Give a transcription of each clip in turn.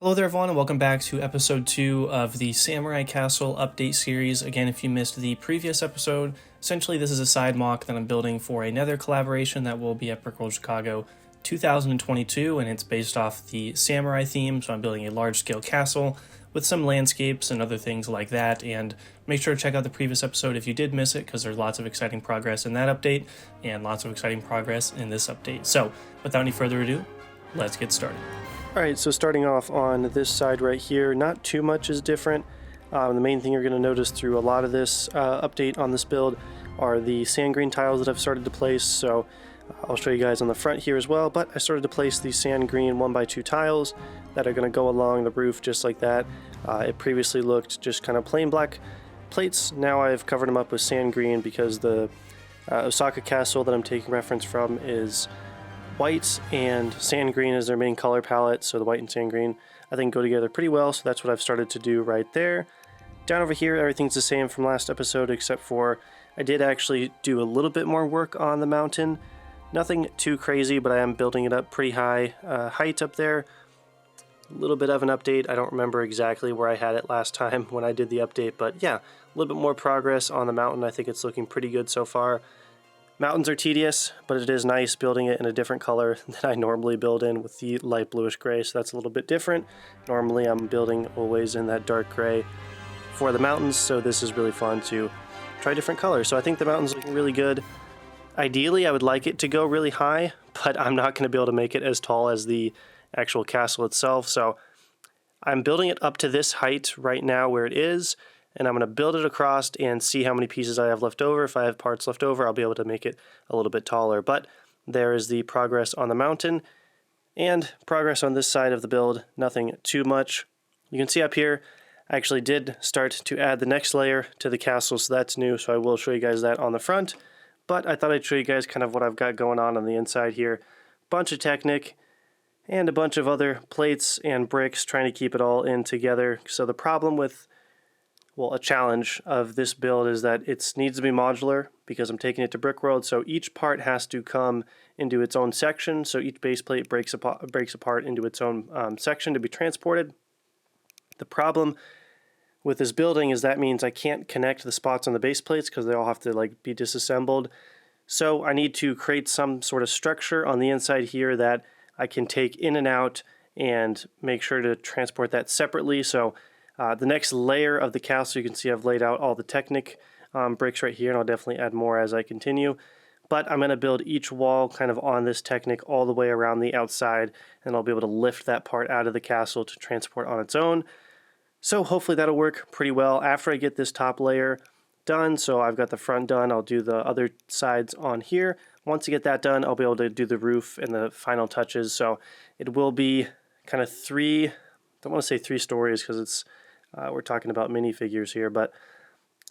Hello there everyone and welcome back to episode 2 of the Samurai Castle update series. Again, if you missed the previous episode, essentially this is a side mock that I'm building for a Nether collaboration that will be at Brickworld Chicago 2022, and it's based off the samurai theme, so I'm building a large-scale castle with some landscapes and other things like that. And make sure to check out the previous episode if you did miss it, because there's lots of exciting progress in that update and lots of exciting progress in this update. So without any further ado, let's get started. Alright, so starting off on this side right here, not too much is different. The main thing you're going to notice through a lot of this update on this build are the sand green tiles that I've started to place. So I'll show you guys on the front here as well, but I started to place these sand green 1x2 tiles that are going to go along the roof just like that. It previously looked just kind of plain black plates. Now I've covered them up with sand green because the Osaka castle that I'm taking reference from is white and sand green is their main color palette, so the white and sand green I think go together pretty well, so that's what I've started to do right there. Down over here, everything's the same from last episode, except for I did actually do a little bit more work on the mountain. Nothing too crazy, but I am building it up pretty high height up there. A little bit of an update. I don't remember exactly where I had it last time when I did the update, but yeah, a little bit more progress on the mountain. I think it's looking pretty good so far. Mountains are tedious, but it is nice building it in a different color than I normally build in with the light bluish gray, so that's a little bit different. Normally I'm building always in that dark gray for the mountains, so this is really fun to try different colors. So I think the mountain's looking really good. Ideally I would like it to go really high, but I'm not going to be able to make it as tall as the actual castle itself, so I'm building it up to this height right now where it is, and I'm going to build it across and see how many pieces I have left over. If I have parts left over, I'll be able to make it a little bit taller. But there is the progress on the mountain and progress on this side of the build. Nothing too much. You can see up here, I actually did start to add the next layer to the castle, so that's new. So I will show you guys that on the front. But I thought I'd show you guys kind of what I've got going on the inside here. Bunch of Technic and a bunch of other plates and bricks, trying to keep it all in together. So the problem with a challenge of this build is that it needs to be modular because I'm taking it to Brickworld, so each part has to come into its own section, so each base plate breaks apart into its own section to be transported. The problem with this building is that means I can't connect the spots on the base plates because they all have to be disassembled. So I need to create some sort of structure on the inside here that I can take in and out and make sure to transport that separately. So the next layer of the castle, you can see I've laid out all the Technic bricks right here, and I'll definitely add more as I continue. But I'm going to build each wall kind of on this Technic all the way around the outside, and I'll be able to lift that part out of the castle to transport on its own. So hopefully that'll work pretty well after I get this top layer done. So I've got the front done, I'll do the other sides on here. Once I get that done, I'll be able to do the roof and the final touches. So it will be kind of I don't want to say three stories because it's we're talking about minifigures here, but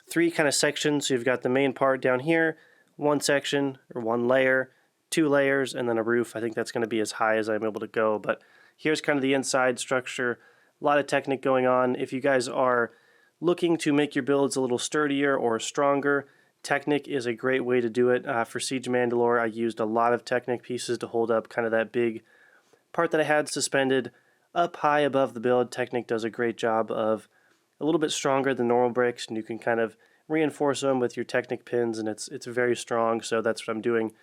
three kind of sections. So you've got the main part down here, one section or one layer, two layers, and then a roof. I think that's going to be as high as I'm able to go, but here's kind of the inside structure. A lot of Technic going on. If you guys are looking to make your builds a little sturdier or stronger, Technic is a great way to do it. For Siege of Mandalore, I used a lot of Technic pieces to hold up kind of that big part that I had suspended up high above the build. Technic does a great job of a little bit stronger than normal bricks, and you can kind of reinforce them with your Technic pins, and it's very strong. So that's what I'm doing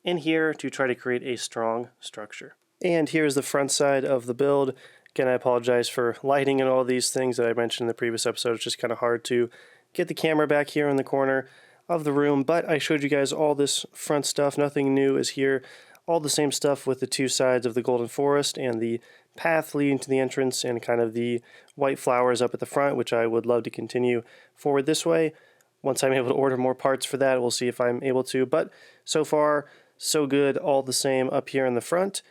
in here to try to create a strong structure. And here's the front side of the build. Again, I apologize for lighting and all these things that I mentioned in the previous episode. It's just kind of hard to get the camera back here in the corner of the room, but I showed you guys all this front stuff. Nothing new is here. All the same stuff with the two sides of the Golden Forest and the path leading to the entrance and kind of the white flowers up at the front, which I would love to continue forward this way. Once I'm able to order more parts for that, we'll see if I'm able to, but so far so good. All the same up here in the front.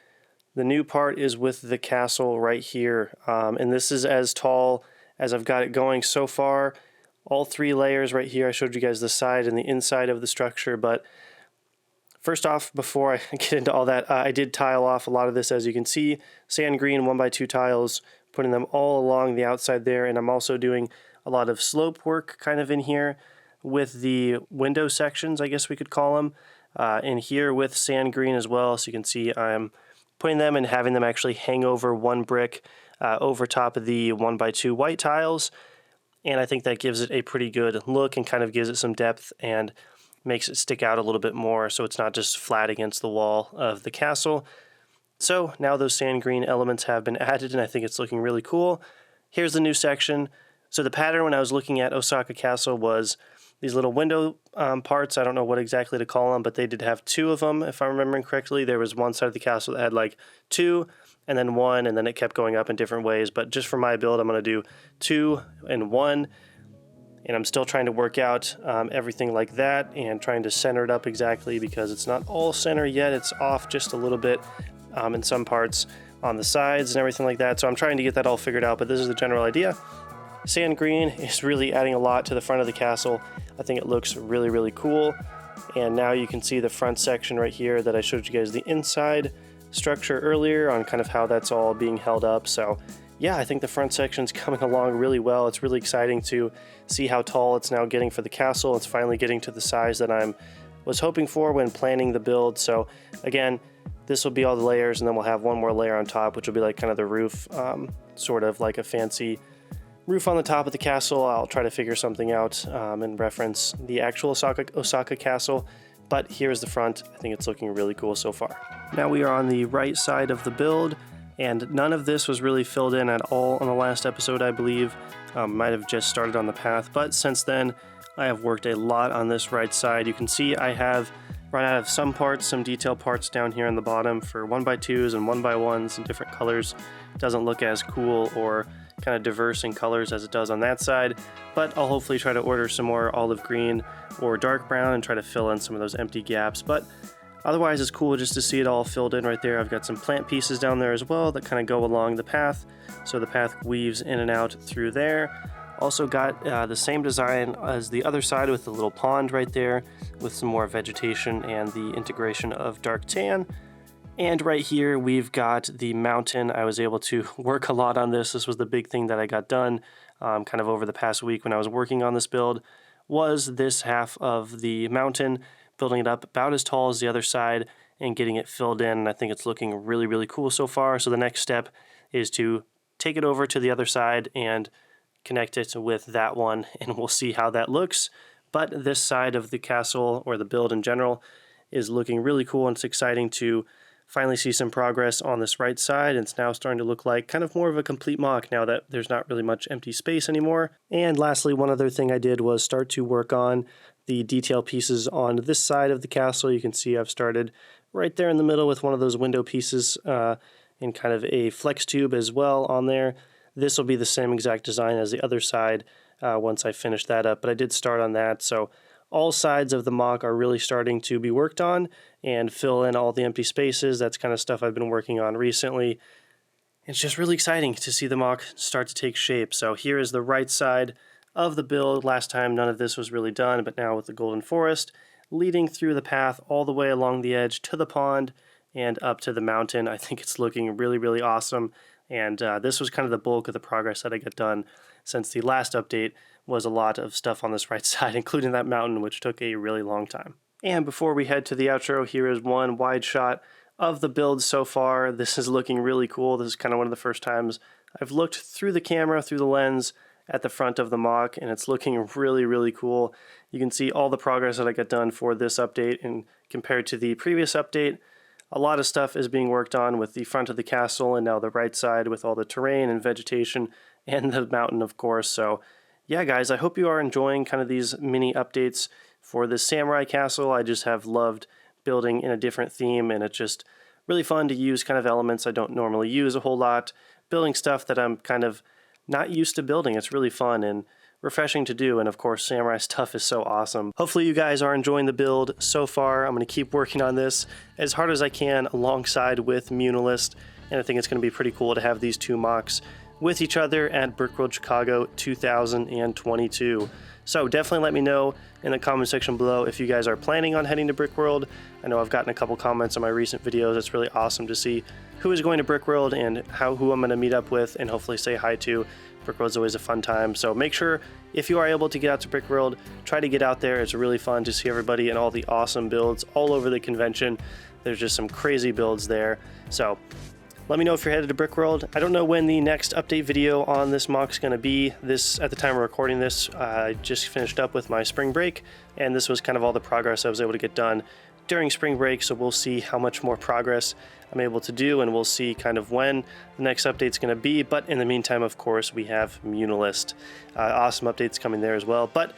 The new part is with the castle right here, and this is as tall as I've got it going so far. All three layers right here. I showed you guys the side and the inside of the structure, but first off, before I get into all that, I did tile off a lot of this, as you can see. Sand green 1x2 tiles, putting them all along the outside there, and I'm also doing a lot of slope work kind of in here with the window sections, I guess we could call them, in here with sand green as well. So you can see I'm putting them and having them actually hang over one brick over top of the 1x2 white tiles. And I think that gives it a pretty good look and kind of gives it some depth and makes it stick out a little bit more, so it's not just flat against the wall of the castle. So now those sand green elements have been added, and I think it's looking really cool. Here's the new section. So the pattern when I was looking at Osaka Castle was these little window parts. I don't know what exactly to call them, but they did have 2 of them, if I'm remembering correctly. There was one side of the castle that had like 2, and then 1, and then it kept going up in different ways. But just for my build, I'm going to do 2 and 1. And I'm still trying to work out everything like that and trying to center it up exactly, because it's not all center yet. It's off just a little bit in some parts on the sides and everything like that. So I'm trying to get that all figured out, but this is the general idea. Sand green is really adding a lot to the front of the castle. I think it looks really, really cool. And now you can see the front section right here that I showed you guys the inside structure earlier on kind of how that's all being held up. So yeah, I think the front section's coming along really well. It's really exciting to see how tall it's now getting for the castle. It's finally getting to the size that I was hoping for when planning the build. So again, this will be all the layers, and then we'll have one more layer on top, which will be like kind of the roof, sort of like a fancy roof on the top of the castle. I'll try to figure something out and reference the actual Osaka Castle. But here's the front. I think it's looking really cool so far. Now we are on the right side of the build. And none of this was really filled in at all on the last episode, I believe. Might have just started on the path, but since then I have worked a lot on this right side. You can see I have run out of some parts, some detail parts down here on the bottom for 1x2s and 1x1s in different colors. It doesn't look as cool or kind of diverse in colors as it does on that side, but I'll hopefully try to order some more olive green or dark brown and try to fill in some of those empty gaps. But otherwise, it's cool just to see it all filled in right there. I've got some plant pieces down there as well that kind of go along the path, so the path weaves in and out through there. Also got the same design as the other side with the little pond right there with some more vegetation and the integration of dark tan. And right here we've got the mountain. I was able to work a lot on this. This was the big thing that I got done kind of over the past week when I was working on this build, was this half of the mountain, building it up about as tall as the other side and getting it filled in. And I think it's looking really, really cool so far. So the next step is to take it over to the other side and connect it with that one, and we'll see how that looks. But this side of the castle, or the build in general, is looking really cool, and it's exciting to finally see some progress on this right side. It's now starting to look like kind of more of a complete mock now that there's not really much empty space anymore. And lastly, one other thing I did was start to work on the detail pieces on this side of the castle. You can see I've started right there in the middle with one of those window pieces and kind of a flex tube as well on there. This will be the same exact design as the other side once I finish that up, but I did start on that. So all sides of the mock are really starting to be worked on and fill in all the empty spaces. That's kind of stuff I've been working on recently. It's just really exciting to see the mock start to take shape. So here is the right side of the build. Last time none of this was really done, but now with the golden forest leading through the path all the way along the edge to the pond and up to the mountain, I think it's looking really, really awesome. And this was kind of the bulk of the progress that I got done since the last update. Was a lot of stuff on this right side, including that mountain, which took a really long time. And before we head to the outro, here is one wide shot of the build so far. This is looking really cool. This is kind of one of the first times I've looked through the camera, through the lens at the front of the mock, and it's looking really, really cool. You can see all the progress that I got done for this update, and compared to the previous update, a lot of stuff is being worked on with the front of the castle and now the right side with all the terrain and vegetation and the mountain, of course. So yeah, guys, I hope you are enjoying kind of these mini updates for this samurai castle. I just have loved building in a different theme, and it's just really fun to use kind of elements I don't normally use a whole lot, building stuff that I'm kind of not used to building. It's really fun and refreshing to do, and of course samurai stuff is so awesome. Hopefully you guys are enjoying the build so far. I'm going to keep working on this as hard as I can alongside with Muunilinst, and I think it's going to be pretty cool to have these two mocks with each other at Brickworld Chicago 2022. So definitely let me know in the comment section below if you guys are planning on heading to Brickworld. I know I've gotten a couple comments on my recent videos. It's really awesome to see who is going to Brickworld and who I'm going to meet up with and hopefully say hi to. Brickworld's always a fun time, so make sure if you are able to get out to Brickworld, try to get out there. It's really fun to see everybody and all the awesome builds all over the convention. There's just some crazy builds there. So Let me know if you're headed to Brickworld. I don't know when the next update video on this MOC is going to be. At the time of recording this, I just finished up with my spring break, and this was kind of all the progress I was able to get done during spring break, so we'll see how much more progress I'm able to do, and we'll see kind of when the next update's going to be. But in the meantime, of course, we have Muunilinst. Awesome updates coming there as well. But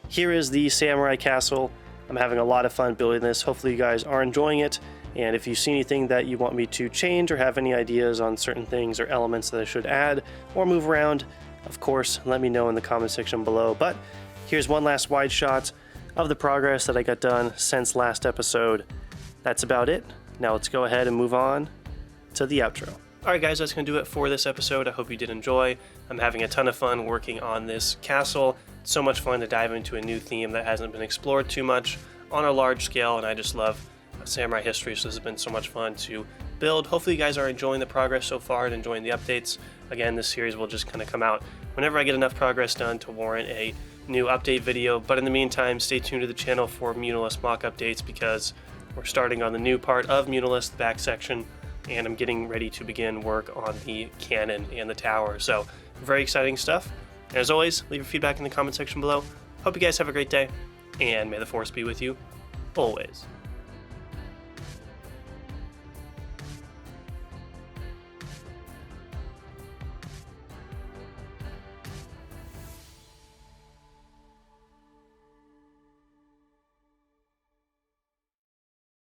here is the Samurai Castle. I'm having a lot of fun building this. Hopefully you guys are enjoying it. And if you see anything that you want me to change or have any ideas on certain things or elements that I should add or move around, of course, let me know in the comment section below. But here's one last wide shot of the progress that I got done since last episode. That's about it. Now let's go ahead and move on to the outro. Alright guys, that's going to do it for this episode. I hope you did enjoy. I'm having a ton of fun working on this castle. It's so much fun to dive into a new theme that hasn't been explored too much on a large scale, and I just love samurai history, so this has been so much fun to build. Hopefully you guys are enjoying the progress so far and enjoying the updates. Again, this series will just kind of come out whenever I get enough progress done to warrant a new update video, but in the meantime, stay tuned to the channel for Muunilinst mock updates, because we're starting on the new part of Muunilinst, the back section, and I'm getting ready to begin work on the cannon and the tower. So very exciting stuff. And as always, leave your feedback in the comment section below. Hope you guys have a great day, and may the force be with you always.